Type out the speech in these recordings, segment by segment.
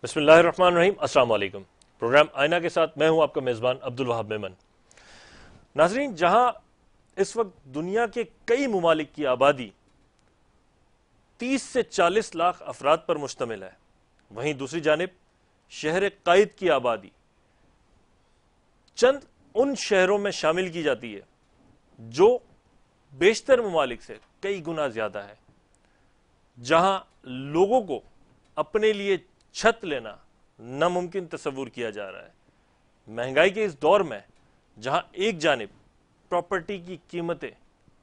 बिस्मिल्लाहिर्रहमानिर्रहीम। अस्सलाम वालेकुम। प्रोग्राम आईना के साथ मैं हूं आपका मेज़बान अब्दुल वहाब मेमन। नाज़रीन, जहां इस वक्त दुनिया के कई मुमालिक की आबादी 30 से 40 लाख अफराद पर मुश्तमिल है, वहीं दूसरी जानिब शहर कायद की आबादी चंद उन शहरों में शामिल की जाती है जो बेशतर मुमालिक से कई गुना ज्यादा है, जहां लोगों को अपने लिए छत लेना नामुमकिन तस्वुर किया जा रहा है। महंगाई के इस दौर में जहां एक जानिब प्रॉपर्टी की कीमतें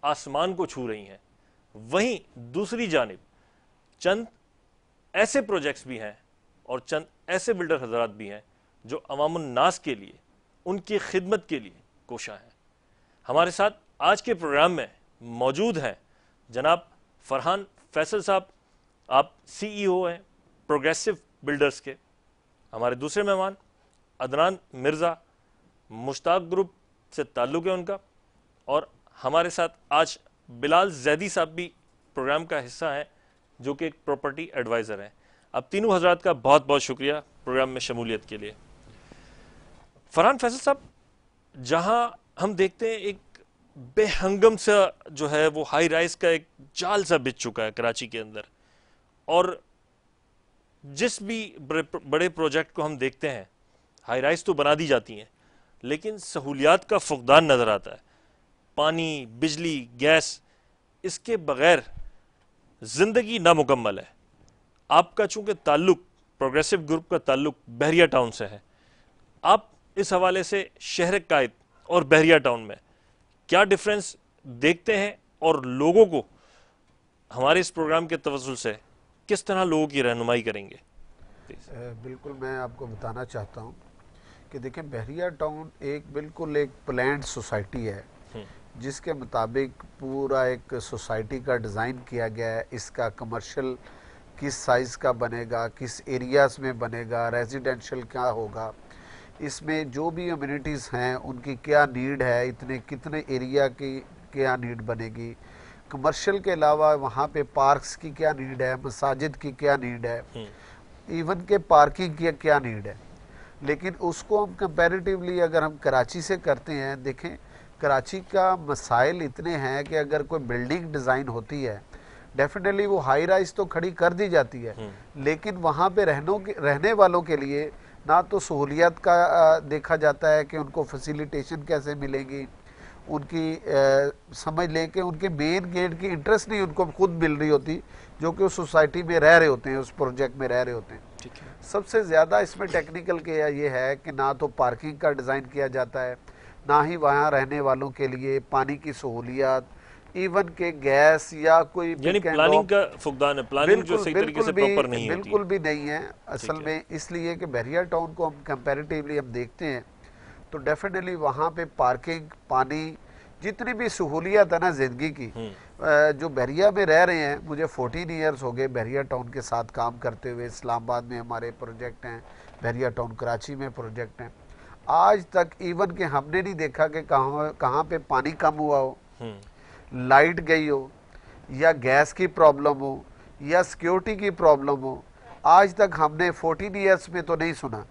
आसमान को छू रही हैं, वहीं दूसरी जानिब चंद ऐसे प्रोजेक्ट्स भी हैं और चंद ऐसे बिल्डर हजरात भी हैं जो अवामुन नास के लिए, उनकी खिदमत के लिए कोशा हैं। हमारे साथ आज के प्रोग्राम में मौजूद हैं जनाब फरहान फैसल साहब, आप CEO हैं प्रोग्रेसिव बिल्डर्स के। हमारे दूसरे मेहमान अदनान मिर्ज़ा, मुश्ताक ग्रुप से ताल्लुक़ है उनका, और हमारे साथ आज बिलाल जैदी साहब भी प्रोग्राम का हिस्सा हैं जो कि एक प्रॉपर्टी एडवाइज़र हैं। अब तीनों हजरात का बहुत बहुत शुक्रिया प्रोग्राम में शमूलियत के लिए। फरहान फैसल साहब, जहां हम देखते हैं एक बेहंगम सा जो है वो हाई राइज का एक जाल सा बिछ चुका है कराची के अंदर, और जिस भी बड़े प्रोजेक्ट को हम देखते हैं हाई राइज तो बना दी जाती हैं लेकिन सहूलियात का फुकदान नज़र आता है। पानी, बिजली, गैस, इसके बगैर ज़िंदगी नामुकम्मल है। आपका चूंकि ताल्लुक प्रोग्रेसिव ग्रुप का ताल्लुक बहरिया टाउन से है, आप इस हवाले से शहर कायद और बहरिया टाउन में क्या डिफरेंस देखते हैं और लोगों को हमारे इस प्रोग्राम के तवज्जुल से किस तरह लोगों की रहनुमाई करेंगे? बिल्कुल, मैं आपको बताना चाहता हूँ कि देखें, बहरिया टाउन बिल्कुल एक प्लान्ड सोसाइटी है जिसके मुताबिक पूरा एक सोसाइटी का डिज़ाइन किया गया है। इसका कमर्शियल किस साइज़ का बनेगा, किस एरियाज़ में बनेगा, रेजिडेंशियल क्या होगा, इसमें जो भी अम्यूनिटीज़ हैं उनकी क्या नीड है, इतने कितने एरिया की क्या नीड बनेगी, कमर्शियल के अलावा वहाँ पे पार्क्स की क्या नीड है, मसाजिद की क्या नीड है, इवन के पार्किंग की क्या नीड है। लेकिन उसको हम कंपैरेटिवली अगर हम कराची से करते हैं, देखें कराची का मसाइल इतने हैं कि अगर कोई बिल्डिंग डिज़ाइन होती है डेफिनेटली वो हाई राइज तो खड़ी कर दी जाती है, लेकिन वहाँ पे रहने वालों के लिए ना तो सहूलियत का देखा जाता है कि उनको फैसिलिटेशन कैसे मिलेगी, उनकी समझ लें कि उनके मेन गेट की इंटरेस्ट नहीं उनको खुद मिल रही होती जो कि उस सोसाइटी में रह रहे होते हैं, उस प्रोजेक्ट में रह रहे होते हैं। सबसे ज़्यादा इसमें टेक्निकल के ये है कि ना तो पार्किंग का डिज़ाइन किया जाता है, ना ही वहाँ रहने वालों के लिए पानी की सहूलियत, इवन के गैस या कोई प्लानिंग का फुकदान है। प्लानिंग जो सही तरीके से प्रॉपर नहीं होती, बिल्कुल भी नहीं है असल में। इसलिए कि बहरिया टाउन को हम कंपैरेटिवली हम देखते हैं तो डेफिनेटली वहाँ पे पार्किंग, पानी, जितनी भी सहूलियत है ना ज़िंदगी की, जो बहरिया में रह रहे हैं, मुझे 14 ईयर्स हो गए बहरिया टाउन के साथ काम करते हुए। इस्लामाबाद में हमारे प्रोजेक्ट हैं, बहरिया टाउन कराची में प्रोजेक्ट हैं। आज तक इवन के हमने नहीं देखा कि कहाँ पे पानी कम हुआ हो, लाइट गई हो, या गैस की प्रॉब्लम हो, या सिक्योरिटी की प्रॉब्लम हो। आज तक हमने 14 ईयर्स में तो नहीं सुना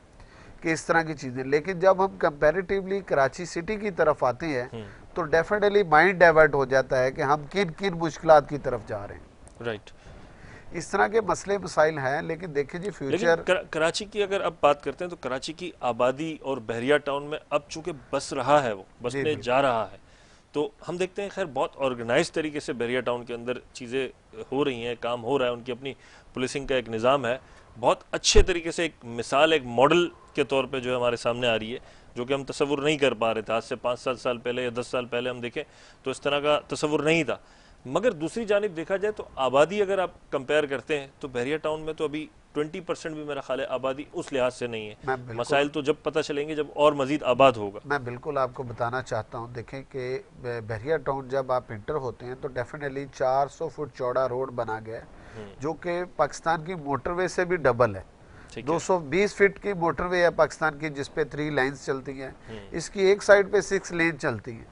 कि इस तरह की चीज़ें। लेकिन जब हम कंपैरेटिवली कराची सिटी की तरफ आते हैं तो डेफिनेटली माइंड डाइवर्ट हो जाता है कि हम किन किन मुश्किलात की तरफ जा रहे हैं। राइट, इस तरह के मसले मसाइल हैं। लेकिन देखिए जी, फ्यूचर कराची की अगर अब बात करते हैं तो कराची की आबादी और बहरिया टाउन में अब चूंकि बस रहा है, वो बसने जा रहा है, तो हम देखते हैं खैर बहुत ऑर्गेनाइज तरीके से बहरिया टाउन के अंदर चीज़ें हो रही हैं, काम हो रहा है, उनकी अपनी पुलिसिंग का एक निज़ाम है, बहुत अच्छे तरीके से एक मिसाल, एक मॉडल के तौर पे जो है हमारे सामने आ रही है, जो कि हम तसव्वुर नहीं कर पा रहे थे। आज से 5-7 साल पहले या 10 साल पहले हम देखें तो इस तरह का तसव्वुर नहीं था। मगर दूसरी जानिब देखा जाए तो आबादी अगर आप कंपेयर करते हैं तो बहरिया टाउन में तो अभी 20% भी मेरा ख्याल है आबादी उस लिहाज से नहीं है। मसाइल तो जब पता चलेंगे जब और मजीद आबाद होगा। मैं बिल्कुल आपको बताना चाहता हूँ। देखें कि बहरिया टाउन जब आप इंटर होते हैं तो डेफिनेटली 400 फुट चौड़ा रोड बना गया है जो कि पाकिस्तान की मोटरवे से भी डबल है। 220 फीट की मोटरवे है पाकिस्तान की जिसपे 3 लाइन्स चलती हैं। इसकी एक साइड पे 6 लेन चलती हैं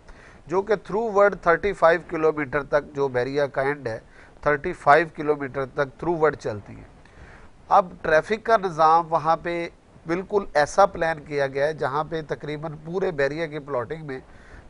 जो कि थ्रू वर्ड 35 किलोमीटर तक, जो बहरिया का एंड है 35 किलोमीटर तक थ्रू वर्ड चलती हैं। अब ट्रैफिक का निज़ाम वहाँ पे बिल्कुल ऐसा प्लान किया गया है जहाँ पे तकरीबन पूरे बैरिया की प्लॉटिंग में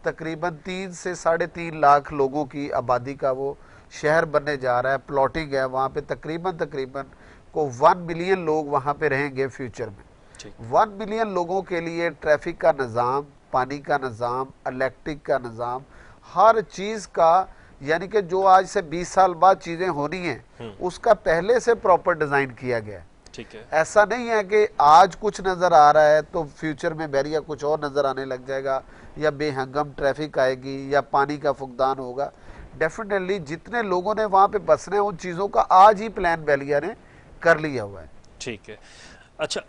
तकरीबन 3 से 3.5 लाख लोगों की आबादी का वो शहर बनने जा रहा है। प्लॉटिंग है वहाँ पे तकरीबन तकरीबन को 1 मिलियन लोग वहाँ पे रहेंगे फ्यूचर में। ठीक 1 मिलियन लोगों के लिए ट्रैफिक का निज़ाम, पानी का निज़ाम, इलेक्ट्रिक का निज़ाम, हर चीज़ का, यानी कि जो आज से 20 साल बाद चीज़ें होनी हैं उसका पहले से प्रॉपर डिज़ाइन किया गया है। ठीक है। ऐसा नहीं है कि आज कुछ नज़र आ रहा है तो फ्यूचर में बैरिया कुछ और नज़र आने लग जाएगा, या बेहंगम ट्रैफिक आएगी, या पानी का फुकदान होगा। डेफिनेटली जितने लोगों ने वहाँ पे बसना है उन चीज़ों का आज ही प्लान बैरिया ने कर लिया हुआ है। ठीक है। अच्छा,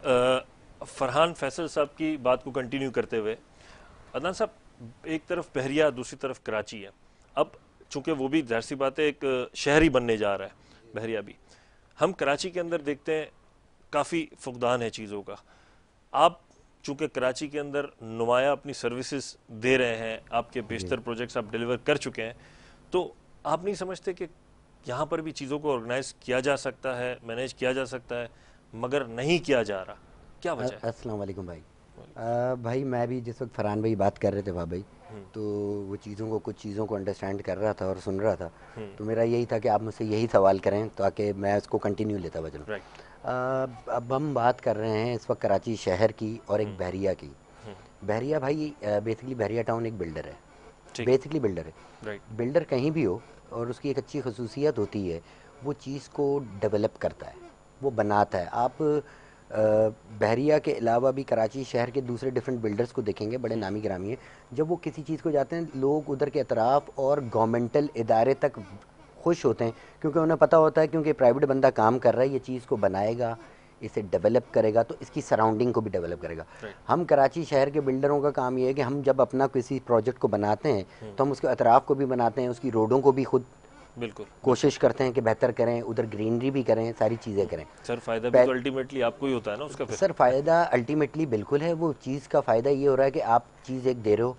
फरहान फैसल साहब की बात को कंटिन्यू करते हुए, अदनान साहब, एक तरफ बहरिया, दूसरी तरफ कराची है। अब चूंकि वो भी जाहिर सी बात है एक शहरी बनने जा रहा है बहरिया भी। हम कराची के अंदर देखते हैं काफ़ी फुकदान है चीज़ों का। आप चूंकि कराची के अंदर नुमाया अपनी सर्विसेज दे रहे हैं, आपके बेशतर प्रोजेक्ट्स आप डिलीवर कर चुके हैं, तो आप नहीं समझते कि यहाँ पर भी चीज़ों को ऑर्गेनाइज किया जा सकता है, मैनेज किया जा सकता है, मगर नहीं किया जा रहा? क्या वजह है? अस्सलाम वालेकुम भाई। भाई मैं भी जिस वक्त फरहान भाई बात कर रहे थे वाह भाई, तो वो चीज़ों को, कुछ चीज़ों को अंडरस्टैंड कर रहा था और सुन रहा था। तो मेरा यही था कि आप मुझसे यही सवाल करें ताकि मैं उसको कंटिन्यू लेता बचूँ। अब हम बात कर रहे हैं इस वक्त कराची शहर की और एक बहरिया की। बहरिया भाई बेसिकली बहरिया टाउन एक बिल्डर है, बेसिकली बिल्डर है। बिल्डर कहीं भी हो और उसकी एक अच्छी खसूसियत होती है, वो चीज़ को डेवलप करता है, वो बनाता है। आप बहरिया के अलावा भी कराची शहर के दूसरे डिफरेंट बिल्डर्स को देखेंगे, बड़े नामी गिरामी हैं। जब वो किसी चीज़ को जाते हैं, लोग उधर के अतराफ़ और गवर्नमेंटल इदारे तक खुश होते हैं, क्योंकि उन्हें पता होता है क्योंकि प्राइवेट बंदा काम कर रहा है, ये चीज़ को बनाएगा, इसे डेवलप करेगा, तो इसकी सराउंडिंग को भी डेवलप करेगा। हम कराची शहर के बिल्डरों का काम ये है कि हम जब अपना किसी प्रोजेक्ट को बनाते हैं तो हम उसके अतराफ़ को भी बनाते हैं, उसकी रोडों को भी खुद बिल्कुल कोशिश करते हैं कि बेहतर करें, उधर ग्रीनरी भी करें, सारी चीज़ें करें। सर फ़ायदा भी तो अल्टीमेटली आपको ही होता है ना उसका फिर? सर फ़ायदा अल्टीमेटली बिल्कुल है। वो चीज़ का फ़ायदा ये हो रहा है कि आप चीज़ एक दे रहे हो,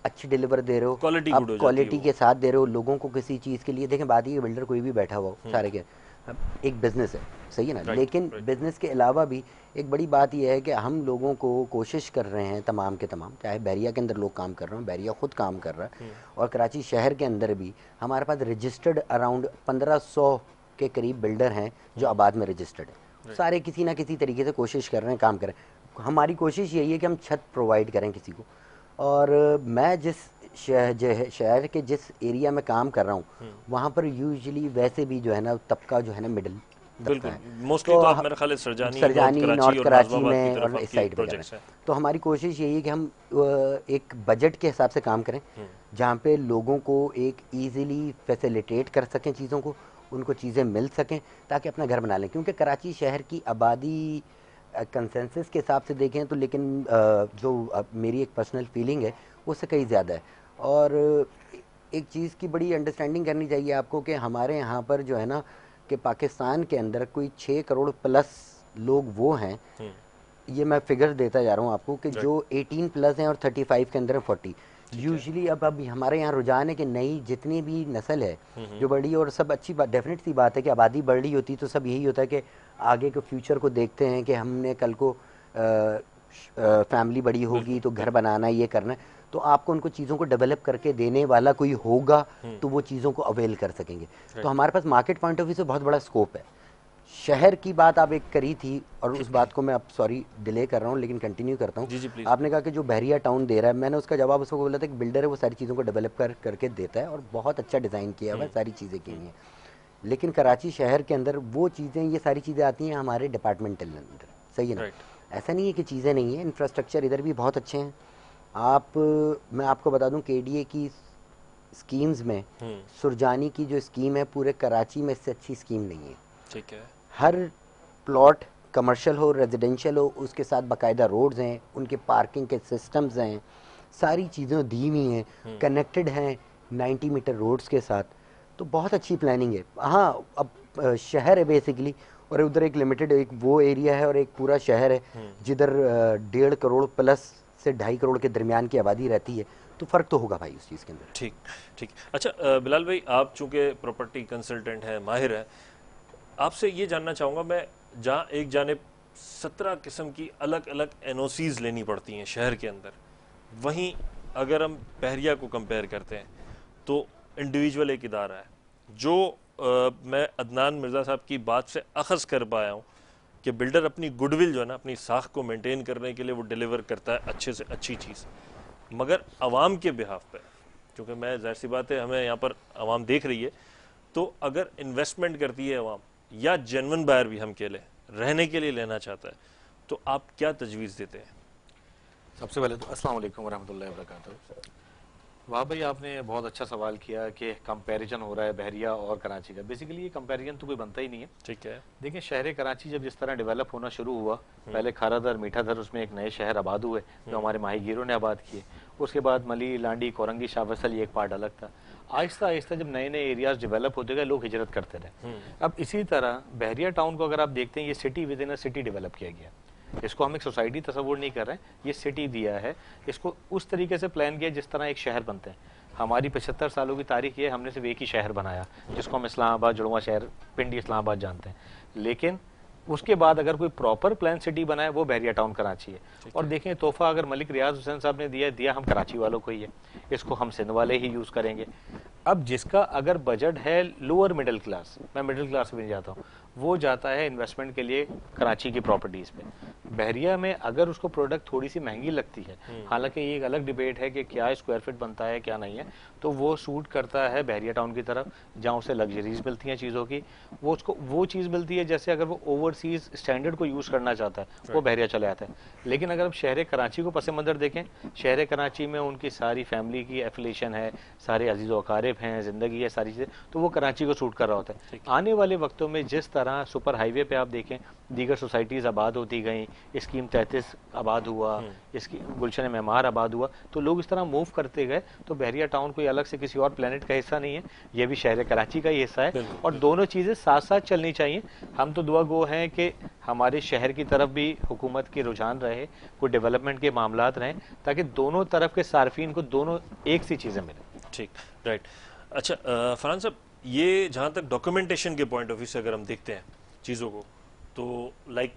अच्छी डिलीवर दे रहे हो, क्वालिटी आप गुड हो जाती है क्वालिटी वो। के साथ दे रहे हो लोगों को किसी चीज़ के लिए। देखें बात ये, बिल्डर कोई भी बैठा हुआ हो, सारे के अब एक बिज़नेस है, सही है ना, लेकिन बिज़नेस के अलावा भी एक बड़ी बात यह है कि हम लोगों को कोशिश कर रहे हैं तमाम के तमाम, चाहे बहरिया के अंदर लोग काम कर रहे हैं, बहरिया खुद काम कर रहा है, और कराची शहर के अंदर भी हमारे पास रजिस्टर्ड अराउंड 1500 के करीब बिल्डर हैं जो आबाद में रजिस्टर्ड है। सारे किसी ना किसी तरीके से कोशिश कर रहे हैं, काम करें। हमारी कोशिश यही है कि हम छत प्रोवाइड करें किसी को। और मैं जिस शहर के जिस एरिया में काम कर रहा हूँ, वहाँ पर यूजुअली वैसे भी जो है ना तबका जो है ना मिडिल बिल्कुल, मोस्टली तो आप मेरे ख्याल सरजानी नॉर्थ कराची में और इस साइड पे प्रोजेक्ट्स हैं। तो हमारी कोशिश यही है कि हम एक बजट के हिसाब से काम करें, जहाँ पे लोगों को एक ईजिली फैसिलिटेट कर सकें चीज़ों को, उनको चीज़ें मिल सकें ताकि अपना घर बना लें। क्योंकि कराची शहर की आबादी कंसेंसस के हिसाब से देखें तो, लेकिन जो मेरी एक पर्सनल फीलिंग है उससे कहीं ज़्यादा है। और एक चीज़ की बड़ी अंडरस्टैंडिंग करनी चाहिए आपको कि हमारे यहाँ पर जो है ना कि पाकिस्तान के अंदर कोई 6 करोड़ प्लस लोग वो हैं, ये मैं फिगर देता जा रहा हूँ आपको कि जो 18 प्लस हैं और 35 के अंदर 40। यूजुअली अब हमारे यहाँ रुझान है कि नई जितनी भी नस्ल है जो बढ़ी, और सब अच्छी बात, डेफिनेट सी बात है कि आबादी बढ़ रही होती तो सब यही होता है कि आगे के फ्यूचर को देखते हैं कि हमने कल को फैमिली बड़ी होगी तो घर बनाना है, ये करना है, तो आपको उनको चीज़ों को डेवलप करके देने वाला कोई होगा तो वो चीज़ों को अवेल कर सकेंगे। तो हमारे पास मार्केट पॉइंट ऑफ व्यू से बहुत बड़ा स्कोप है। शहर की बात आप एक करी थी और उस बात को मैं अब सॉरी डिले कर रहा हूँ लेकिन कंटिन्यू करता हूँ। आपने कहा कि जो बहरिया टाउन दे रहा है, मैंने उसका जवाब उसको बोला था कि बिल्डर है, वो सारी चीज़ों को डेवलप करके देता है और बहुत अच्छा डिज़ाइन किया हुआ है, सारी चीज़ें की हुई हैं। लेकिन कराची शहर के अंदर वो चीज़ें, ये सारी चीज़ें आती हैं हमारे डिपार्टमेंटल अंदर, सही है ना। ऐसा नहीं है कि चीज़ें नहीं है, इंफ्रास्ट्रक्चर इधर भी बहुत अच्छे हैं। मैं आपको बता दूं KDA की स्कीम्स में सुरजानी की जो स्कीम है पूरे कराची में इससे अच्छी स्कीम नहीं है। ठीक है। हर प्लॉट कमर्शियल हो, रेजिडेंशियल हो, उसके साथ बाकायदा रोड्स हैं, उनके पार्किंग के सिस्टम्स हैं, सारी चीज़ें दी हुई हैं, कनेक्टेड हैं 90 मीटर रोड्स के साथ, तो बहुत अच्छी प्लानिंग है। हाँ, अब शहर है बेसिकली, और उधर एक लिमिटेड एक वो एरिया है और एक पूरा शहर है जिधर 1.5 करोड़ प्लस से 2.5 करोड़ के दरमियान की आबादी रहती है, तो फ़र्क तो होगा भाई उस चीज़ के अंदर। ठीक ठीक। अच्छा बिलाल भाई, आप चूंकि प्रॉपर्टी कंसल्टेंट हैं, माहिर हैं, आपसे ये जानना चाहूँगा मैं जहाँ एक जानिब 17 किस्म की अलग अलग एनओसीज लेनी पड़ती हैं शहर के अंदर, वहीं अगर हम बहरिया को कंपेयर करते हैं तो इंडिविजुअल एक इदारा है जो मैं अदनान मिर्ज़ा साहब की बात से अखज़ कर पाया हूँ कि बिल्डर अपनी गुडविल जो है ना, अपनी साख को मेंटेन करने के लिए वो डिलीवर करता है अच्छे से अच्छी चीज़, मगर आवाम के बिहाफ पे, क्योंकि मैं जाहिर सी बात है हमें यहाँ पर आवाम देख रही है, तो अगर इन्वेस्टमेंट करती है आवाम या जेन्युइन बायर भी हम कह लें रहने के लिए लेना चाहता है, तो आप क्या तजवीज़ देते हैं? सबसे पहले तो अस्सलाम वालेकुम वरहमतुल्लाहि वबरकातुहू। वाह भाई, आपने बहुत अच्छा सवाल किया कि कंपैरिजन हो रहा है बहरिया और कराची का। बेसिकली ये कंपैरिजन तो कोई बनता ही नहीं है। ठीक है, देखिए, शहर कराची जब जिस तरह डेवलप होना शुरू हुआ, पहले खारादर मीठाधर उसमें एक नए शहर आबाद हुए जो हमारे माहीगीरों ने आबाद किए। उसके बाद मली, लांडी, कोरंगी, शाह फैसल, ये एक पार्ट अलग था। आहिस्ता आहिस्ता जब नए नए एरियाज डेवलप होते गए, लोग हिजरत करते रहे। अब इसी तरह बहरिया टाउन को अगर आप देखते हैं, ये city with in a city develop किया गया। इसको हम एक सोसाइटी तस्वुर नहीं कर रहे हैं, ये सिटी दिया है। इसको उस तरीके से प्लान किया जिस तरह एक शहर बनते हैं। हमारी 75 सालों की तारीख ये, हमने सिर्फ एक ही शहर बनाया जिसको हम इस्लामाबाद, जुड़वा शहर, पिंडी इस्लामाबाद जानते हैं। लेकिन उसके बाद अगर कोई प्रॉपर प्लान सिटी बनाए, वो बहरिया टाउन कराची है। और देखें, तोहफा अगर मलिक रियाज हुसैन साहब ने दिया हम कराची वालों को ही है, इसको हम सिंध वाले ही यूज़ करेंगे। अब जिसका अगर बजट है लोअर मिडिल क्लास, मैं मिडिल क्लास में जाता हूँ, वो जाता है इन्वेस्टमेंट के लिए कराची की प्रॉपर्टीज़ पे। बहरिया में अगर उसको प्रोडक्ट थोड़ी सी महंगी लगती है, हालांकि ये एक अलग डिबेट है कि क्या स्क्वायर फीट बनता है क्या नहीं है, तो वो सूट करता है बहरिया टाउन की तरफ, जहाँ उसे लग्जरीज मिलती हैं चीज़ों की। वो उसको वो चीज़ मिलती है जैसे अगर वो ओवरसीज स्टैंडर्ड को यूज़ करना चाहता है, वो बहरिया चले आता है। लेकिन अगर आप शहर कराची को पस मंज़र देखें, शहर कराची में उनकी सारी फैमिली की एफिलेशन है, सारे अजीज़ व अकारिब हैं, ज़िंदगी है, सारी चीज़ें, तो वो कराची को सूट कर रहा होता है। आने वाले वक्तों में जिस तरह सुपर हाईवे पे आप देखें दीगर सोसाइटीज़ आबाद होती गई, स्कीम 33 आबाद हुआ, इसकी गुलशन मेमार आबाद हुआ, तो लोग इस तरह मूव करते गए। तो बहरिया टाउन कोई अलग से किसी और प्लेनेट का हिस्सा नहीं है, ये भी शहर कराची का ही हिस्सा है। और दोनों चीज़ें साथ साथ चलनी चाहिए। हम तो दुआ गो हैं कि हमारे शहर की तरफ भी हुकूमत के रुझान रहे, कोई डेवलपमेंट के मामलात रहें, ताकि दोनों तरफ के सार्फिन को दोनों एक सी चीज़ें मिलें। ठीक, राइट। अच्छा फरहान साहब, ये जहाँ तक डॉक्यूमेंटेशन के पॉइंट ऑफ व्यू से अगर हम देखते हैं चीज़ों को, तो लाइक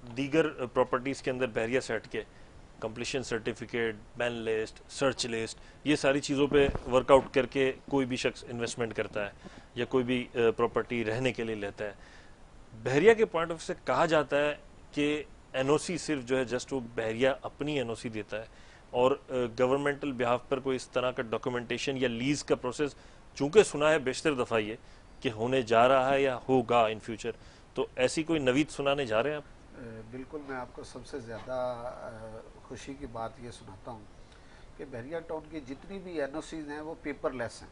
दीगर प्रॉपर्टीज़ के अंदर बहरिया सेट के completion certificate, ban list, search list, ये सारी चीज़ों पे वर्कआउट करके कोई भी शख्स इन्वेस्टमेंट करता है या कोई भी प्रॉपर्टी रहने के लिए लेता है। बहरिया के पॉइंट ऑफ व्यू से कहा जाता है कि एनओसी सिर्फ जो है जस्ट वो बहरिया अपनी एनओसी देता है और गवर्नमेंटल बिहाफ पर कोई इस तरह का डॉक्यूमेंटेशन या लीज का प्रोसेस, चूंकि सुना है बेशतर दफ़ा ये कि होने जा रहा है या होगा इन फ्यूचर, तो ऐसी कोई नवीद सुनाने जा रहे हैं आप? बिल्कुल, मैं आपको सबसे ज़्यादा खुशी की बात ये सुनाता हूँ कि बहरिया टाउन की जितनी भी एनओसीज हैं वो पेपरलेस हैं,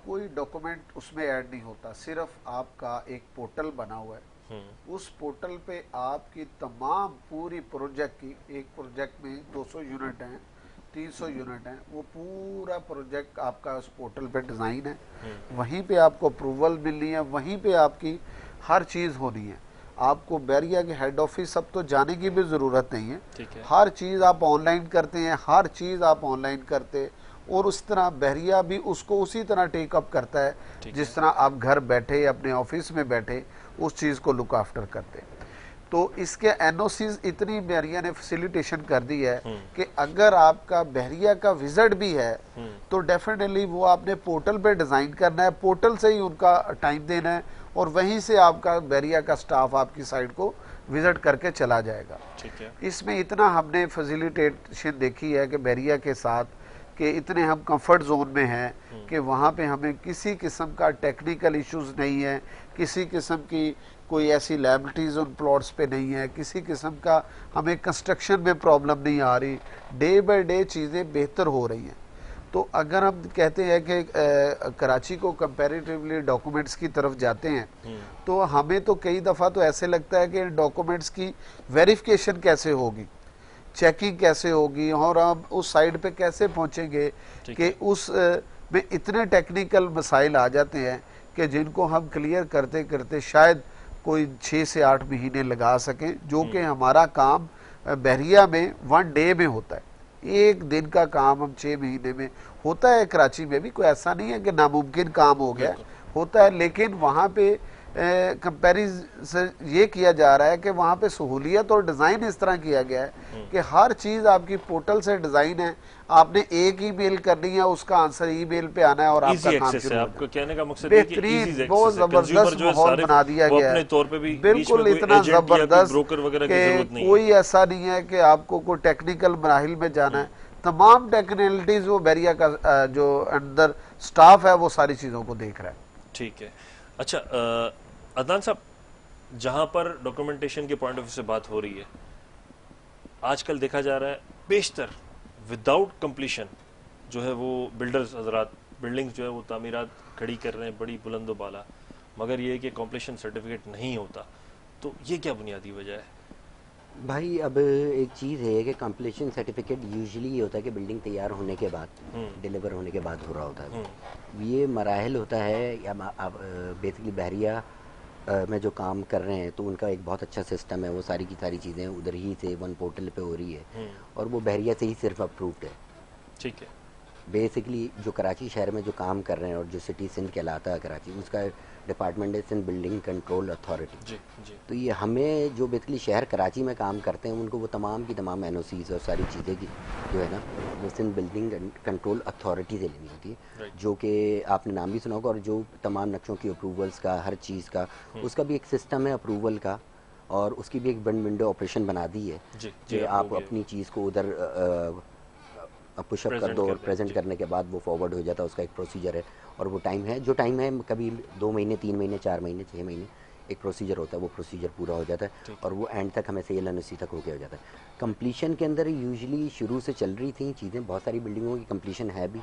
कोई डॉक्यूमेंट उसमें ऐड नहीं होता। सिर्फ आपका एक पोर्टल बना हुआ है, उस पोर्टल पे आपकी तमाम पूरी प्रोजेक्ट की, एक प्रोजेक्ट में 200 यूनिट हैं, 300 यूनिट हैं, वो पूरा प्रोजेक्ट आपका उस पोर्टल पे डिज़ाइन है। वहीं पे आपको अप्रूवल मिलनी है, वहीं पे आपकी हर चीज़ होनी है। आपको बहरिया के हेड ऑफिस सब तो जाने की भी ज़रूरत नहीं है, हर चीज़ आप ऑनलाइन करते हैं, हर चीज़ आप ऑनलाइन करते, और उस तरह बहरिया भी उसको उसी तरह टेकअप करता है जिस तरह आप घर बैठे अपने ऑफिस में बैठे उस चीज़ को लुक आफ्टर करते। तो इसके एनओसीज इतनी बहरिया ने फैसिलिटेशन कर दी है कि अगर आपका बहरिया का विजिट भी है तो डेफिनेटली वो आपने पोर्टल पे डिज़ाइन करना है, पोर्टल से ही उनका टाइम देना है, और वहीं से आपका बहरिया का स्टाफ आपकी साइट को विजिट करके चला जाएगा। ठीक है। इसमें इतना हमने फैसिलिटेशन देखी है कि बहरिया के साथ कि इतने हम कंफर्ट जोन में हैं कि वहाँ पे हमें किसी किस्म का टेक्निकल इश्यूज नहीं है, किसी किस्म की कोई ऐसी लायबिलिटीज़ उन प्लॉट्स पे नहीं है, किसी किस्म का हमें कंस्ट्रक्शन में प्रॉब्लम नहीं आ रही, डे बाय डे चीज़ें बेहतर हो रही हैं। तो अगर हम कहते हैं कि कराची को कंपैरेटिवली डॉक्यूमेंट्स की तरफ जाते हैं, तो हमें तो कई दफ़ा तो ऐसे लगता है कि डॉक्यूमेंट्स की वेरिफिकेशन कैसे होगी, चेकिंग कैसे होगी, और हम उस साइड पे कैसे पहुंचेंगे कि उस में इतने टेक्निकल मसाइल आ जाते हैं कि जिनको हम क्लियर करते करते शायद कोई 6 से 8 महीने लगा सकें, जो कि हमारा काम बहरिया में 1 डे में होता है। एक दिन का काम हम 6 महीने में होता है। कराची में भी कोई ऐसा नहीं है कि नामुमकिन काम हो गया, होता है, लेकिन वहाँ पे कंपैरिजन ये किया जा रहा है कि वहाँ पे सहूलियत और डिज़ाइन इस तरह किया गया है कि हर चीज़ आपकी पोर्टल से डिज़ाइन है, आपने एक ही मेल करनी है, उसका आंसर ईमेल पे आना है और आपका काम शुरू हो आपको कहने का मकसद है कि बेहतरीन बहुत ज़बरदस्त माहौल बना दिया गया है, तौर पे भी बिल्कुल इतना ज़बरदस्त ब्रोकर वगैरह की जरूरत नहीं, कोई ऐसा नहीं है कि आपको कोई टेक्निकल मराहिल में जाना है, तमाम टेक्निकलिटीज वो बैरिया का जो अंदर स्टाफ है वो सारी चीज़ों को देख रहा है। ठीक है। अच्छा अदनान साहब, जहां पर डॉक्यूमेंटेशन के पॉइंट ऑफ व्यू से बात हो रही है, आजकल देखा जा रहा है बेशतर विदाउट कंप्लीशन जो है वो बिल्डर्स हजरात बिल्डिंग्स जो है वो तामीरात खड़ी कर रहे हैं बड़ी बुलंदो बाला, मगर ये है कि कंप्लीशन सर्टिफिकेट नहीं होता, तो ये क्या बुनियादी वजह है? भाई अब एक चीज़ है कि कंप्लीशन सर्टिफिकेट यूजुअली ये होता है कि बिल्डिंग तैयार होने के बाद, डिलीवर होने के बाद हो रहा होता है। ये मराहल होता है या बेसिकली बहरिया में जो काम कर रहे हैं तो उनका एक बहुत अच्छा सिस्टम है, वो सारी की सारी चीज़ें उधर ही से वन पोर्टल पे हो रही है और वो बहरिया से ही सिर्फ अप्रूव्ड है। ठीक है। बेसिकली जो कराची शहर में जो काम कर रहे हैं और जो सिटी सिंध कहलाता है कराची, उसका डिपार्टमेंट है सिंध बिल्डिंग कंट्रोल अथॉरिटी। जी जी। तो ये हमें जो बेसिकली शहर कराची में काम करते हैं उनको वो तमाम की तमाम एनओसीज और सारी चीज़ें की जो है ना वो सिंध बिल्डिंग कंट्रोल अथॉरिटी से लेनी होती है, जो कि आपने नाम भी सुना होगा, और जो तमाम नक्शों की अप्रूवल्स का हर चीज़ का उसका भी एक सिस्टम है अप्रूवल का, और उसकी भी एक बंद विंडो ऑपरेशन बना दी है कि आप अपनी चीज़ को उधर पुशअप कर दो और प्रेजेंट करने के बाद वो फॉरवर्ड हो जाता है, उसका एक प्रोसीजर है और वो टाइम है, जो टाइम है कभी 2 महीने 3 महीने 4 महीने 6 महीने एक प्रोसीजर होता है, वो प्रोसीजर पूरा हो जाता है और वो एंड तक हमें सेल एनओसी तक होके हो जाता है। कंप्लीशन के अंदर यूजुअली शुरू से चल रही थी चीज़ें, बहुत सारी बिल्डिंगों की कंप्लीशन है भी,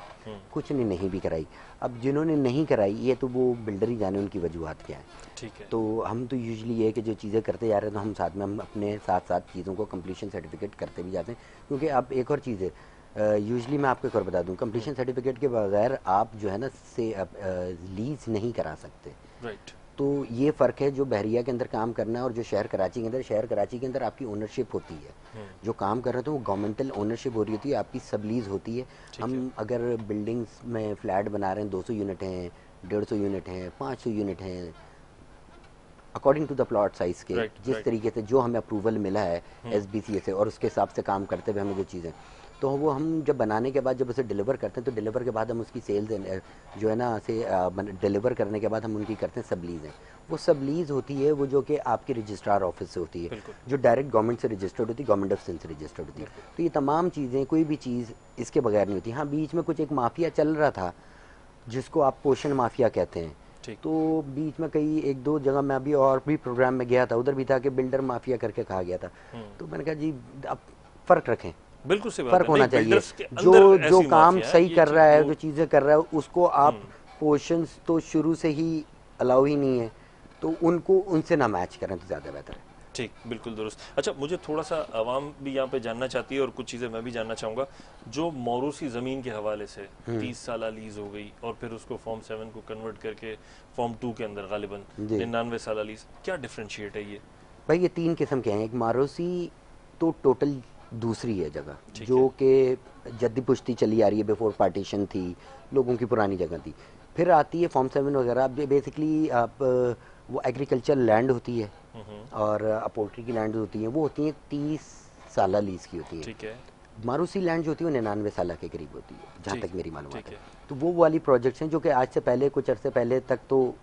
कुछ ने नहीं भी कराई। अब जिन्होंने नहीं कराई ये तो वो बिल्डर ही जाने उनकी वजूहत क्या है। ठीक है। तो हम तो यूजुअली ये है कि जो चीज़ें करते जा रहे हैं तो हम साथ में हम अपने साथ साथ चीज़ों को कंप्लीशन सर्टिफिकेट करते भी जाते हैं, क्योंकि आप एक और चीज़ है यूजुअली मैं आपको एक और बता दूं, कंप्लीशन सर्टिफिकेट के बगैर आप जो है ना से लीज नहीं करा सकते। राइट। तो ये फ़र्क है जो बहरिया के अंदर काम करना है और जो शहर कराची के अंदर, शहर कराची के अंदर आपकी ओनरशिप होती है, जो काम कर रहे हैं तो वो गवर्नमेंटल ओनरशिप हो रही होती है, आपकी सब लीज होती है। हम अगर बिल्डिंग्स में फ्लैट बना रहे हैं 200 यूनिट हैं, 150 यूनिट हैं, 500 यूनिट हैं, according to the plot size के जिस तरीके से जो हमें अप्रूवल मिला है SBCA से और उसके हिसाब से काम करते हुए हमें जो चीज़ें, तो वो हम जब बनाने के बाद जब उसे डिलीवर करते हैं तो डिलीवर के बाद हम उसकी सेल्स जो है ना से डिलीवर करने के बाद हम उनकी करते हैं सब लीज हैं। वो सब लीज होती है वो जो कि आपके रजिस्ट्रार ऑफिस से होती है, जो डायरेक्ट गवर्नमेंट से रजिस्टर्ड होती है, गवर्नमेंट ऑफ सिंध से रजिस्टर्ड होती है। तो ये तमाम चीज़ें कोई भी चीज़ इसके बगैर नहीं होती। हाँ, बीच में कुछ एक माफिया चल रहा था जिसको आप पोषण माफिया कहते हैं, तो बीच में कई 1-2 जगह मैं अभी और भी प्रोग्राम में गया था, उधर भी था कि बिल्डर माफिया करके कहा गया था। तो मैंने कहा जी आप फ़र्क रखें, बिल्कुल सही बात फर्क होना चाहिए। जो काम सही कर रहा है, जो चीज़ें कर रहा है, उसको आप पोर्शंस तो शुरू से ही अलाउ ही नहीं है, तो उनको उनसे ना मैच करें तो ज़्यादा बेहतर है। ठीक, बिल्कुल दुरुस्त। अच्छा, मुझे थोड़ा सा आवाम भी यहाँ पे जानना चाहती है और कुछ चीज़ें मैं भी जानना चाहूँगा। जो मौरूसी ज़मीन के हवाले से 30 साल लीज हो गई और फिर उसको फॉर्म 7 को कन्वर्ट करके फॉर्म 2 के अंदर गालिबन 99 साल लीज, क्या डिफ्रेंशिएट है ये? भाई ये 3 किस्म के हैं। एक मारूसी तो टोटल दूसरी है जगह, जो कि जद्दी पुश्ती चली आ रही है, बिफोर पार्टीशन थी, लोगों की पुरानी जगह थी। फिर आती है फॉर्म 7 वगैरह, बेसिकली आप वो एग्रीकल्चर लैंड होती है और पोल्ट्री की लैंड होती है, वो होती है 30 साल लीज की होती है। ठीक है। मारूसी लैंड जो होती है वो 99 साल के करीब होती है, जहाँ तक मेरी मालूमात है। तो वो वाली प्रोजेक्ट्स हैं जो कि आज से पहले कुछ अरसे पहले तक तो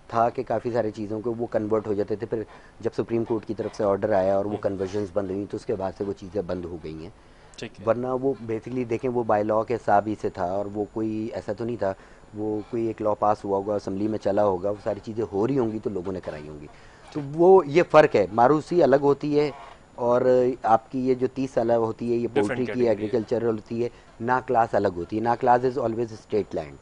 था कि काफ़ी सारी चीज़ों को वो कन्वर्ट हो जाते थे। फिर जब सुप्रीम कोर्ट की तरफ से ऑर्डर आया और वो कन्वर्जन्स बंद हुई तो उसके बाद से वो चीज़ें बंद हो गई हैं। वरना वो बेसिकली देखें वो बाय लॉ के हिसाब ही से था और वो कोई ऐसा तो नहीं था, वो कोई एक लॉ पास हुआ होगा, असेंबली में चला होगा, वो सारी चीज़ें हो रही होंगी तो लोगों ने कराई होंगी। तो वो ये फ़र्क है, मारूसी अलग होती है और आपकी ये जो 30 साल होती है ये पोल्ट्री की एग्रीकल्चरल होती है। ना क्लास अलग होती है, ना class is always state land.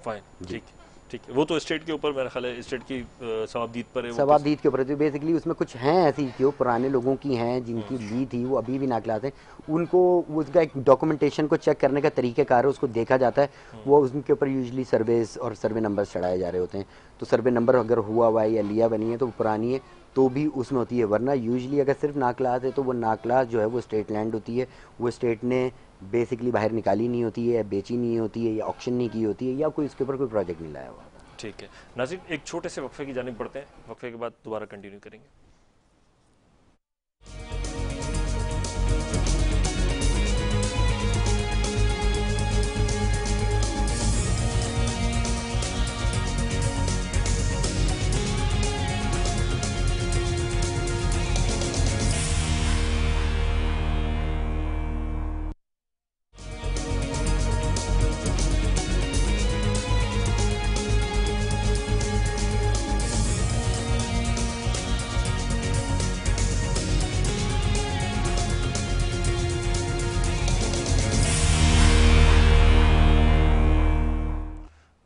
Fine, ठीक ठीक, वो तो स्टेट के ऊपर मेरा ख्याल है, स्टेट की सवाबदीद पर है, सवाबदीद के ऊपर। तो बेसिकली उसमें कुछ हैं ऐसी जो पुराने लोगों की हैं जिनकी ली थी, वो अभी भी ना क्लास है, उनको उसका एक डॉक्यूमेंटेशन को चेक करने का तरीक़ेकार है, उसको देखा जाता है। वो उसके ऊपर यूजुअली सर्वेस और सर्वे नंबर चढ़ाए जा रहे होते हैं। तो सर्वे नंबर अगर हुआ हुआ है या लिया बनी है तो पुरानी है तो भी उसमें होती है। वरना यूजुअली अगर सिर्फ ना क्लास है तो वो ना क्लास जो है वो स्टेट लैंड होती है, वो स्टेट ने बेसिकली बाहर निकाली नहीं होती है, बेची नहीं होती है, या ऑक्शन नहीं की होती है, या कोई इसके ऊपर कोई प्रोजेक्ट नहीं लाया हुआ। ठीक है नाज़रीन, एक छोटे से वक्फे की जानिब बढ़ते हैं, वक्फे के बाद दोबारा कंटिन्यू करेंगे।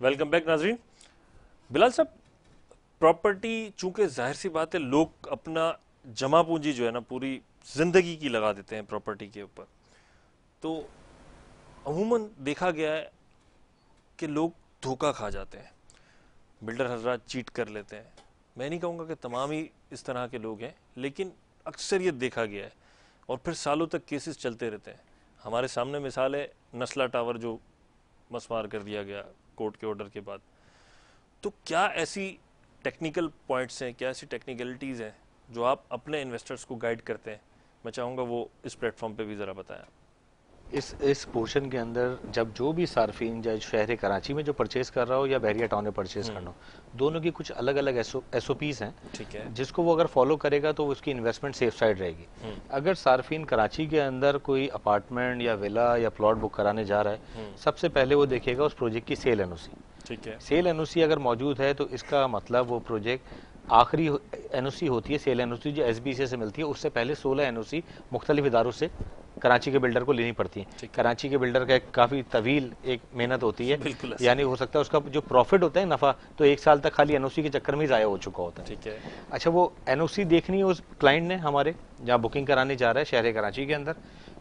वेलकम बैक नाजरीन। बिलाल साहब, प्रॉपर्टी चूंकि जाहिर सी बात है लोग अपना जमा पूंजी जो है ना पूरी जिंदगी की लगा देते हैं प्रॉपर्टी के ऊपर, तो अमूमन देखा गया है कि लोग धोखा खा जाते हैं, बिल्डर हजरात चीट कर लेते हैं। मैं नहीं कहूँगा कि तमाम ही इस तरह के लोग हैं, लेकिन अक्सरियत देखा गया है और फिर सालों तक केसेस चलते रहते हैं। हमारे सामने मिसाल है नस्ला टावर जो मसमार कर दिया गया कोर्ट के ऑर्डर के बाद। तो क्या ऐसी टेक्निकल पॉइंट्स हैं, क्या ऐसी टेक्निकलिटीज़ हैं जो आप अपने इन्वेस्टर्स को गाइड करते हैं? मैं चाहूँगा वो इस प्लेटफॉर्म पे भी ज़रा बताएं। इस पोर्शन के अंदर जब जो भी सार्फिन चाहे शहर कराची में जो परचेज कर रहा हो या बहरिया टाउन में परचेज करना हो, दोनों की कुछ अलग अलग SOPs हैं। ठीक है, जिसको वो अगर फॉलो करेगा तो उसकी इन्वेस्टमेंट सेफ साइड रहेगी। अगर सार्फिन कराची के अंदर कोई अपार्टमेंट या विला या प्लॉट बुक कराने जा रहा है, सबसे पहले वो देखेगा उस प्रोजेक्ट की सेल एनओसी। ठीक है, सेल एनओसी अगर मौजूद है तो इसका मतलब वो प्रोजेक्ट आखिरी एनओसी होती है, सेल एनओसी जो SBC से मिलती है, उससे पहले 16 एनओसी मुख्तलिफ इदारों से कराची के बिल्डर को लेनी पड़ती है। कराची के बिल्डर का काफ़ी तवील एक मेहनत होती है, यानी हो सकता है उसका जो प्रॉफिट होता है नफ़ा, तो 1 साल तक खाली एनओसी के चक्कर में ही ज़ाया हो चुका होता है। ठीक है, अच्छा, वो एनओसी देखनी है उस क्लाइंट ने हमारे जहाँ बुकिंग कराने जा रहा है शहर कराची के अंदर।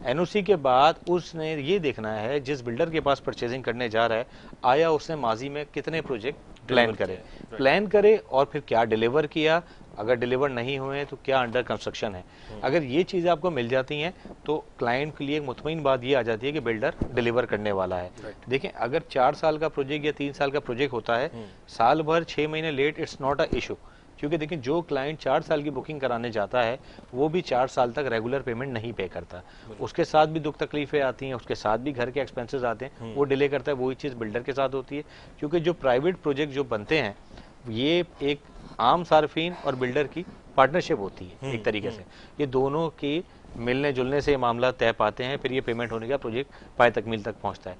एनओसी के बाद उसने ये देखना है जिस बिल्डर के पास परचेजिंग करने जा रहा है, आया उसने माजी में कितने प्रोजेक्ट प्लान करे और फिर क्या डिलीवर किया, अगर डिलीवर नहीं हुए तो क्या अंडर कंस्ट्रक्शन है। अगर ये चीज़ें आपको मिल जाती हैं तो क्लाइंट के लिए एक मुतमईन बात ये आ जाती है कि बिल्डर डिलीवर करने वाला है। देखें, अगर 4 साल का प्रोजेक्ट या 3 साल का प्रोजेक्ट होता है, साल भर 6 महीने late, it's not a issue. क्योंकि देखिए, जो क्लाइंट 4 साल की बुकिंग कराने जाता है वो भी 4 साल तक रेगुलर पेमेंट नहीं पे करता, उसके साथ भी दुख तकलीफें आती हैं, उसके साथ भी घर के एक्सपेंसेस आते हैं, वो डिले करता है। वही चीज़ बिल्डर के साथ होती है, क्योंकि जो प्राइवेट प्रोजेक्ट जो बनते हैं ये एक आम सार्फिन और बिल्डर की पार्टनरशिप होती है एक तरीके से। ये दोनों की मिलने जुलने से ये मामला तय पाते हैं, फिर ये पेमेंट होने का प्रोजेक्ट पाए तकमील तक पहुंचता है।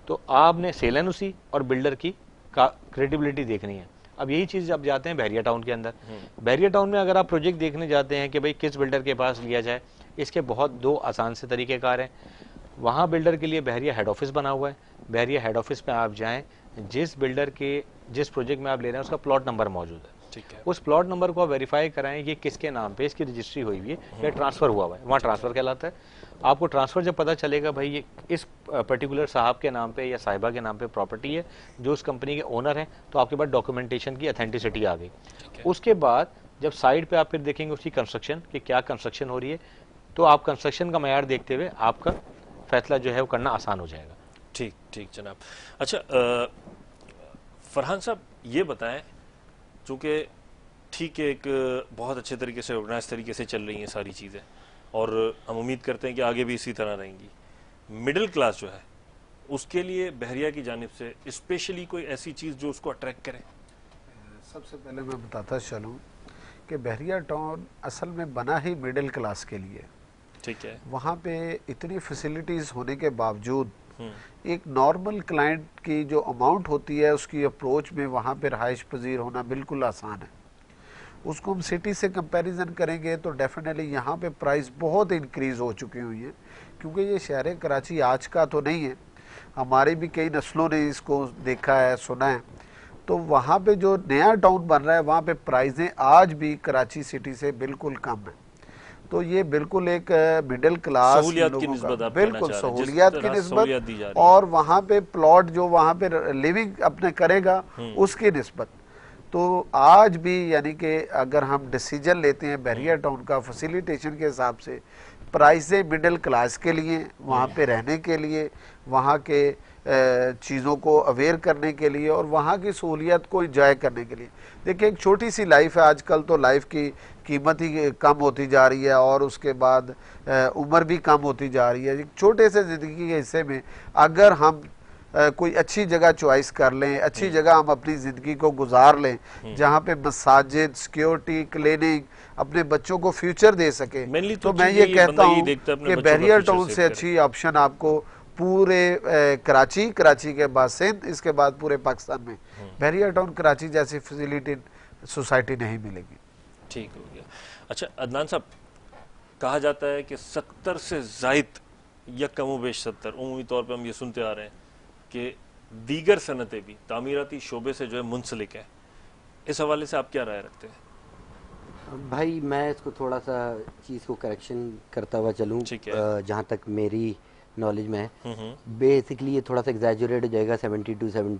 तो आपने सेल एनओसी और बिल्डर की क्रेडिबिलिटी देखनी है। अब यही चीज़ आप जाते हैं बहरिया टाउन के अंदर। बहरिया टाउन में अगर आप प्रोजेक्ट देखने जाते हैं कि भाई किस बिल्डर के पास लिया जाए, इसके बहुत 2 आसान से तरीक़ेकार हैं। वहाँ बिल्डर के लिए बहरिया हेड ऑफिस बना हुआ है। बहरिया हेड ऑफिस पे आप जाएं, जिस बिल्डर के जिस प्रोजेक्ट में आप ले रहे हैं उसका प्लॉट नंबर मौजूद है। ठीक है, उस प्लॉट नंबर को आप वेरीफाई कराएं ये किसके नाम पे इसकी रजिस्ट्री हुई हुई है या ट्रांसफर हुआ हुआ है, वहाँ ट्रांसफर कहलाता है। आपको ट्रांसफर जब पता चलेगा भाई ये इस पर्टिकुलर साहब के नाम पे या साहिबा के नाम पे प्रॉपर्टी है, जो उस कंपनी के ओनर हैं, तो आपके पास डॉक्यूमेंटेशन की अथेंटिसिटी आ गई। उसके बाद जब साइड पे आप फिर देखेंगे उसकी कंस्ट्रक्शन कि क्या कंस्ट्रक्शन हो रही है, तो आप कंस्ट्रक्शन का मयार देखते हुए आपका फैसला जो है वो करना आसान हो जाएगा। ठीक ठीक जनाब। अच्छा फरहान साहब, ये बताएं, चूँकि ठीक है एक बहुत अच्छे तरीके से ऑर्गेनाइज तरीके से चल रही हैं सारी चीज़ें और हम उम्मीद करते हैं कि आगे भी इसी तरह रहेंगी, मिडिल क्लास जो है उसके लिए बहरिया की जानिब से स्पेशली कोई ऐसी चीज़ जो उसको अट्रैक्ट करे? सबसे पहले मैं बताता चलूँ कि बहरिया टाउन असल में बना ही मिडिल क्लास के लिए। ठीक है, वहाँ पे इतनी फैसिलिटीज़ होने के बावजूद एक नॉर्मल क्लाइंट की जो अमाउंट होती है उसकी अप्रोच में वहाँ पे रहाइश पजीर होना बिल्कुल आसान है। उसको हम सिटी से कंपैरिजन करेंगे तो डेफिनेटली यहाँ पे प्राइस बहुत इंक्रीज़ हो चुकी हुई है, क्योंकि ये शहर कराची आज का तो नहीं है, हमारी भी कई नस्लों ने इसको देखा है, सुना है। तो वहाँ पे जो नया टाउन बन रहा है वहाँ पे प्राइसें आज भी कराची सिटी से बिल्कुल कम है। तो ये बिल्कुल एक मिडिल क्लास सहूलियात की निस्बत, बिल्कुल सहूलियात की निस्बत, और वहाँ पे प्लॉट जो वहाँ पे लिविंग अपने करेगा उसकी निस्बत। तो आज भी यानी कि अगर हम डिसीजन लेते हैं बहरिया टाउन का फैसिलिटेशन के हिसाब से, प्राइसें मिडिल क्लास के लिए, वहाँ पे रहने के लिए, वहाँ के चीज़ों को अवेयर करने के लिए और वहाँ की सहूलियत को इंजॉय करने के लिए। देखिए एक छोटी सी लाइफ है, आजकल तो लाइफ की कीमत ही कम होती जा रही है और उसके बाद उम्र भी कम होती जा रही है। एक छोटे से ज़िंदगी के हिस्से में अगर हम कोई अच्छी जगह चॉइस कर लें, अच्छी जगह हम अपनी ज़िंदगी को गुजार लें, जहाँ पे मसाजिद, सिक्योरिटी, क्लिनिक, अपने बच्चों को फ्यूचर दे सके, तो मैं ये कहता हूँ कि बहरिया टाउन से अच्छी ऑप्शन आपको पूरे कराची के बाद सिंध, इसके बाद पूरे पाकिस्तान में बहरिया टाउन कराची जैसी फैसिलिटी सोसाइटी नहीं मिलेगी। ठीक हो गया। अच्छा अदनान साहब, कहा जाता है कि 70 से जायद या कमोबेश 70, उमूमी तौर पे हम ये सुनते आ रहे हैं कि दीगर सनतें भी तामीराती शोबे से जो है मुंसलिक है। इस हवाले से आप क्या राय रखते हैं? भाई मैं इसको थोड़ा सा चीज़ को करेक्शन करता हुआ चलूँ, जहाँ तक मेरी नॉलेज में है, बेसिकली ये थोड़ा सा एग्जैजुरेट हो जाएगा 72,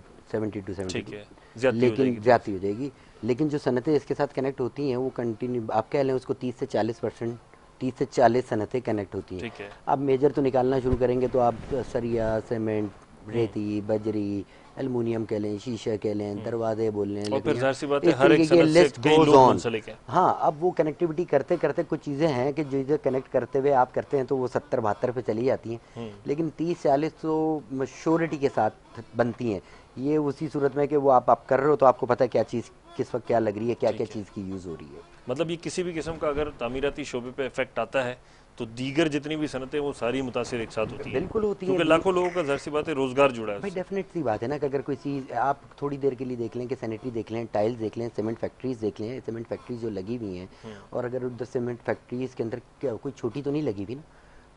लेकिन ज्यादा हो जाएगी। लेकिन जो सनतें इसके साथ कनेक्ट होती हैं वो कंटिन्यू, आप कह लें उसको 30 से 40%, 30 से 40 सनतें कनेक्ट होती हैं। आप मेजर तो निकालना शुरू करेंगे तो आप सरिया, सीमेंट, रेती, बजरी, एल्युमिनियम कह लें, शीशा कह लें, दरवाजे बोल लें, और फिर जाहिर सी बात है हर एक सनत से कई लोग मुंसलिक हैं। हाँ, अब वो कनेक्टिविटी करते करते कुछ चीज़ें हैं कि जो कनेक्ट करते हुए आप करते हैं तो वो 70-72 पे चली जाती हैं, लेकिन 30-40 तो श्योरिटी के साथ बनती हैं। ये उसी सूरत में कि वो आप कर रहे हो तो आपको पता है क्या चीज़ किस वक्त क्या लग रही है, क्या क्या चीज़ की यूज़ हो रही है। मतलब ये किसी भी किस्म का अगर तामीराती शोबे पे इफेक्ट आता है तो दीगर जितनी भी सनतें वो सारी मुतासिर एक साथ होती हैं। बिल्कुल होती है, क्योंकि लाखों लोगों का ज़ाहिर सी बात है रोजगार जुड़ा है भाई। डेफिनेट सी बात है ना कि अगर कोई चीज़ आप थोड़ी देर के लिए देख लें कि सैनिटरी देख लें, टाइल्स देख लें, सीमेंट फैक्ट्रीज देख लें, सीमेंट फैक्ट्रीज जो लगी हुई हैं, और अगर उधर सीमेंट फैक्ट्रीज के अंदर कोई छोटी तो नहीं लगी हुई ना,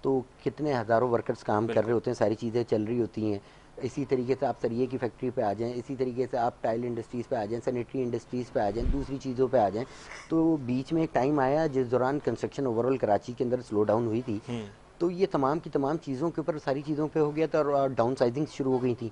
तो कितने हज़ारों वर्कर्स काम कर रहे होते हैं, सारी चीज़ें चल रही होती हैं। इसी तरीके से आप सरिये की फैक्ट्री पे आ जाएं, इसी तरीके से आप टाइल इंडस्ट्रीज़ पे आ जाएं, सैनिटरी इंडस्ट्रीज़ पे आ जाएं, दूसरी चीज़ों पे आ जाएं। तो बीच में एक टाइम आया जिस दौरान कंस्ट्रक्शन ओवरऑल कराची के अंदर स्लो डाउन हुई थी, तो ये तमाम की तमाम चीज़ों के ऊपर, सारी चीज़ों पे हो गया था और डाउन साइजिंग शुरू हो गई थी।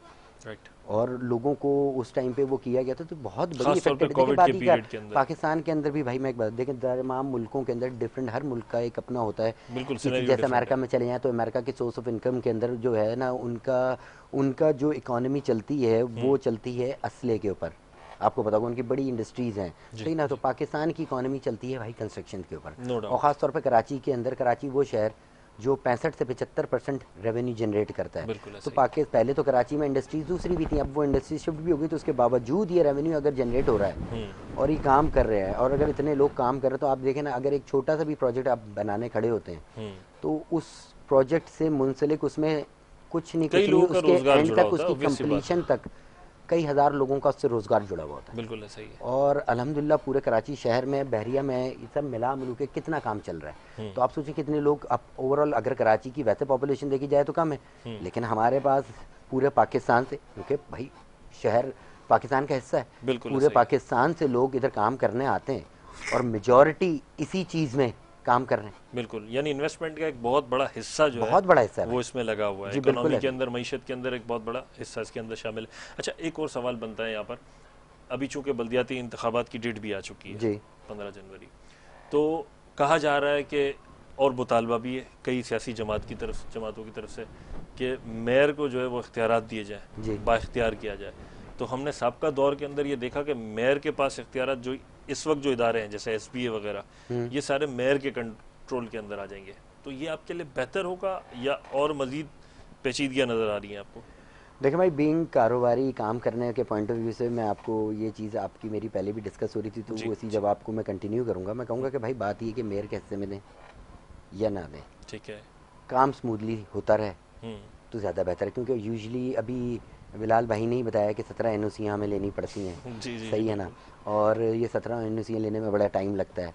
और लोगों को उस टाइम पे वो किया गया था, तो बहुत बड़ी इफेक्ट है। देखिए बात ही पाकिस्तान के अंदर भी भाई, मैं एक बात देखें, तमाम मुल्कों के अंदर डिफरेंट, हर मुल्क का एक अपना होता है। जैसे अमेरिका में चले जाएं तो अमेरिका के सोर्स ऑफ इनकम के अंदर जो है ना, उनका जो इकोनॉमी चलती है वो चलती है असले के ऊपर। आपको पता होगा उनकी बड़ी इंडस्ट्रीज हैं, सही ना। तो पाकिस्तान की इकोनॉमी चलती है भाई कंस्ट्रक्शन के ऊपर, और ख़ास तौर पर कराची के अंदर। कराची वो शहर जो 65 से 75% रेवेन्यू जनरेट करता है। तो पहले तो कराची में इंडस्ट्रीज दूसरी भी थी, अब वो इंडस्ट्री शिफ्ट भी हो गई, तो उसके बावजूद ये रेवेन्यू अगर जनरेट हो रहा है और ये काम कर रहे हैं, और अगर इतने लोग काम कर रहे हैं, तो आप देखें ना, अगर एक छोटा सा भी प्रोजेक्ट आप बनाने खड़े होते हैं तो उस प्रोजेक्ट से मुंसलिक उसमें कुछ नहीं उसके एंड तक, उसकी कंप्लीशन तक कई हज़ार लोगों का उससे रोजगार जुड़ा हुआ होता है। बिल्कुल सही है। और अल्हम्दुलिल्लाह पूरे कराची शहर में, बहरिया में, ये सब मिला मिलू के कितना काम चल रहा है। तो आप सोचिए कितने लोग, अब ओवरऑल अगर कराची की वैसे पॉपुलेशन देखी जाए तो कम है, लेकिन हमारे पास पूरे पाकिस्तान से, क्योंकि भाई शहर पाकिस्तान का हिस्सा है, पूरे पाकिस्तान से लोग इधर काम करने आते हैं और मेजॉरिटी इसी चीज़ में काम कर रहे हैं। बिल्कुल, यानी इन्वेस्टमेंट का एक बहुत बड़ा हिस्सा जो बहुत बड़ा हिस्सा है वो इसमें लगा हुआ है। इकोनॉमी के अंदर, मईशत के अंदर एक बहुत बड़ा हिस्सा इसके अंदर शामिल है। अच्छा, एक और सवाल बनता है यहाँ पर, अभी चूंकि बल्दियाती इंतखाबात की डेट भी आ चुकी है 15 जनवरी, तो कहा जा रहा है कि, और मुतालबा भी है कई सियासी जमातों की तरफ से, कि मेयर को जो है वो इख्तियारात दिए जाए, बाइख्तियार किया जाए। तो हमने साबका दौर के अंदर ये देखा कि मेयर के पास इख्तियारात, जो इस वक्त जो इदारे हैं जैसे SBA वगैरह, ये सारे मेयर के कंट्रोल के अंदर आ जाएंगे। तो ये आपके लिए बेहतर होगा या और मजीद पेचीदगियाँ नज़र आ रही हैं आपको? देखिए भाई, बीइंग कारोबारी काम करने के पॉइंट ऑफ व्यू से मैं आपको ये चीज़, आपकी मेरी पहले भी डिस्कस हो रही थी, तो वो इसी जवाब को मैं कंटिन्यू करूँगा। मैं कहूँगा कि भाई बात ये कि मेयर के हिस्से में दें या ना दें, ठीक है, काम स्मूथली होता रहे तो ज़्यादा बेहतर है। क्योंकि यूजली अभी बिलाल भाई ने ही बताया कि 17 NOC हमें लेनी पड़ती हैं, सही है ना, और ये 17 NOC लेने में बड़ा टाइम लगता है।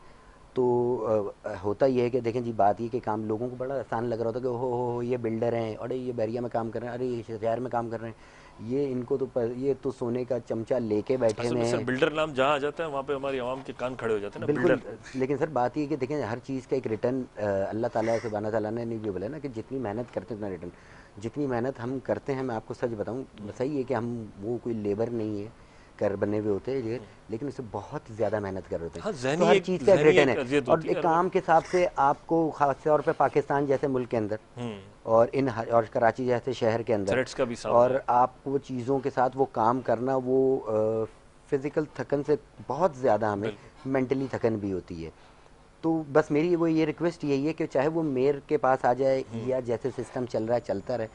तो होता ये है कि देखें जी, बात ये कि काम लोगों को बड़ा आसान लग रहा होता है कि हो ये बिल्डर हैं, अरे ये बहरिया में काम कर रहे हैं, अरे ये शहर में काम कर रहे हैं, ये इनको तो ये तो सोने का चमचा लेके बैठे हुए हैं। बिल्डर नाम जहाँ आ जाता है वहाँ पे हमारी आवाम के कान खड़े हो जाते हैं ना। बिल्कुल, लेकिन सर बात ये कि देखें हर चीज़ का एक रिटर्न अल्लाह ताला सुब्हाना ताला ने भी बोला ना कि जितनी मेहनत करते हैं उतना रिटर्न। जितनी मेहनत हम करते हैं, मैं आपको सच बताऊं, सही है कि हम वो कोई लेबर नहीं है, कर बने हुए होते हैं, लेकिन उससे बहुत ज़्यादा मेहनत कर रहे होते हैं। तो हर चीज़ का एक रिटर्न है, और एक काम के हिसाब से आपको खास तौर पे पाकिस्तान जैसे मुल्क के अंदर, और और कराची जैसे शहर के अंदर थ्रेट्स का भी सामना और है। आपको चीज़ों के साथ वो काम करना, वो फिज़िकल थकन से बहुत ज़्यादा हमें मेंटली थकन भी होती है। तो बस मेरी वो ये रिक्वेस्ट यही है कि चाहे वो मेयर के पास आ जाए या जैसे सिस्टम चल रहा है चलता रहे,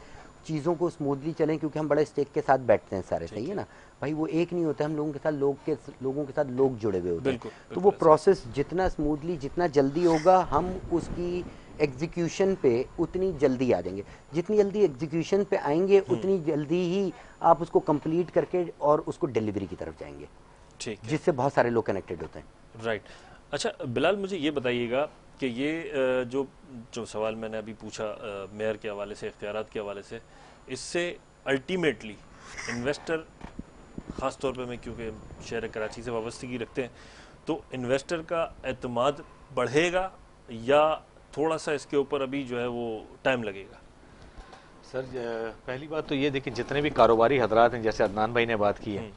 चीज़ों को स्मूथली चलें, क्योंकि हम बड़े स्टेक के साथ बैठते हैं सारे, सही है ना भाई, वो एक नहीं होता, हम लोगों के साथ लोगों के साथ लोग जुड़े हुए होते हैं। बिल्कुल, तो वो प्रोसेस जितना स्मूथली जितना जल्दी होगा, हम उसकी एग्जीक्यूशन पे उतनी जल्दी आ जाएंगे। जितनी जल्दी एग्जीक्यूशन पे आएंगे उतनी जल्दी ही आप उसको कंप्लीट करके और उसको डिलीवरी की तरफ जाएंगे, ठीक है, जिससे बहुत सारे लोग कनेक्टेड होते हैं। राइट। अच्छा बिलाल, मुझे ये बताइएगा कि ये जो जो सवाल मैंने अभी पूछा मेयर के हवाले से, इख्तियारात के हवाले से, इससे अल्टीमेटली इन्वेस्टर, ख़ास तौर पे मैं क्योंकि शहर कराची से वाबस्तगी रखते हैं, तो इन्वेस्टर का एतमाद बढ़ेगा या थोड़ा सा इसके ऊपर अभी जो है वो टाइम लगेगा? सर पहली बात तो ये देखिए, जितने भी कारोबारी हजरात हैं, जैसे अदनान भाई ने बात की है,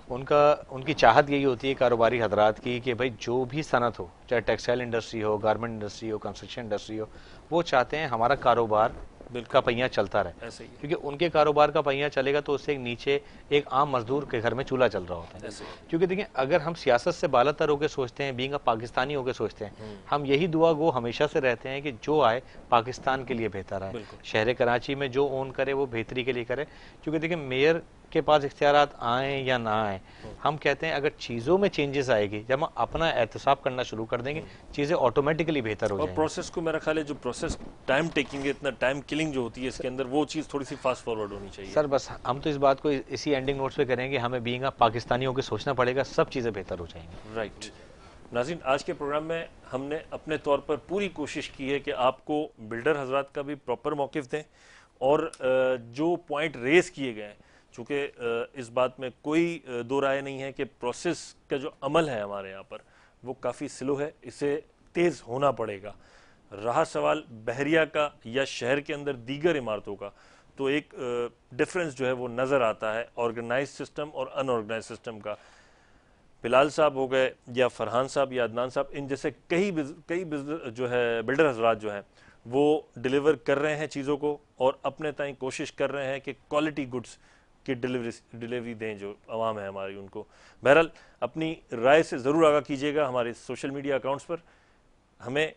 उनकी चाहत यही होती है कारोबारी हजरात की कि भाई जो भी सनत हो, चाहे टेक्सटाइल इंडस्ट्री हो, गारमेंट इंडस्ट्री हो, कंस्ट्रक्शन इंडस्ट्री हो, वो चाहते हैं हमारा कारोबार का पहिया चलता रहे। ऐसे ही है। क्योंकि उनके कारोबार का पहिया चलेगा तो उससे नीचे एक आम मजदूर के घर में चूल्हा चल रहा होता है। ऐसे ही। क्योंकि देखिए, अगर हम सियासत से बालातर होकर सोचते हैं, बीइंग पाकिस्तानी होकर सोचते हैं, हम यही दुआ गो हमेशा से रहते हैं कि जो आए पाकिस्तान के लिए बेहतर आए, शहर कराची में जो ओन करे वो बेहतरी के लिए करे। क्योंकि देखिए, मेयर के पास इख्तियारात आए या ना आए, हम कहते हैं अगर चीज़ों में चेंजेस आएगी, जब हम अपना एहतसाब करना शुरू कर देंगे, चीज़ें ऑटोमेटिकली बेहतर हो और जाएंगी। प्रोसेस को, मेरा ख्याल है जो प्रोसेस टाइम टेकिंग है, इतना टाइम किलिंग जो होती है इसके अंदर, वो चीज़ थोड़ी सी फास्ट फॉरवर्ड होनी चाहिए। सर बस हम तो इस बात को इसी एंडिंग नोट्स पे करेंगे, हमें बीइंग पाकिस्तानियों के सोचना पड़ेगा, सब चीज़ें बेहतर हो जाएंगी। राइट। नाज़रीन, आज के प्रोग्राम में हमने अपने तौर पर पूरी कोशिश की है कि आपको बिल्डर हजरात का भी प्रॉपर मौक़िफ़ दें और जो पॉइंट रेस किए गए हैं, चूँकि इस बात में कोई दो राय नहीं है कि प्रोसेस का जो अमल है हमारे यहाँ पर वो काफ़ी स्लो है, इसे तेज़ होना पड़ेगा। रहा सवाल बहरिया का या शहर के अंदर दीगर इमारतों का, तो एक डिफरेंस जो है वो नज़र आता है ऑर्गेनाइज सिस्टम और अनऑर्गेनाइज सिस्टम का। बिलाल साहब हो गए या फरहान साहब या अदनान साहब, इन जैसे कई जो है बिल्डर हजरात जो हैं वो डिलीवर कर रहे हैं चीज़ों को और अपने ताईं कोशिश कर रहे हैं कि क्वालिटी गुड्स की डिलीवरी दें जो आवाम है हमारी उनको। बहरहाल अपनी राय से ज़रूर आगाह कीजिएगा हमारे सोशल मीडिया अकाउंट्स पर।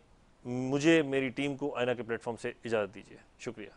मुझे मेरी टीम को आईना के प्लेटफॉर्म से इजाज़त दीजिए। शुक्रिया।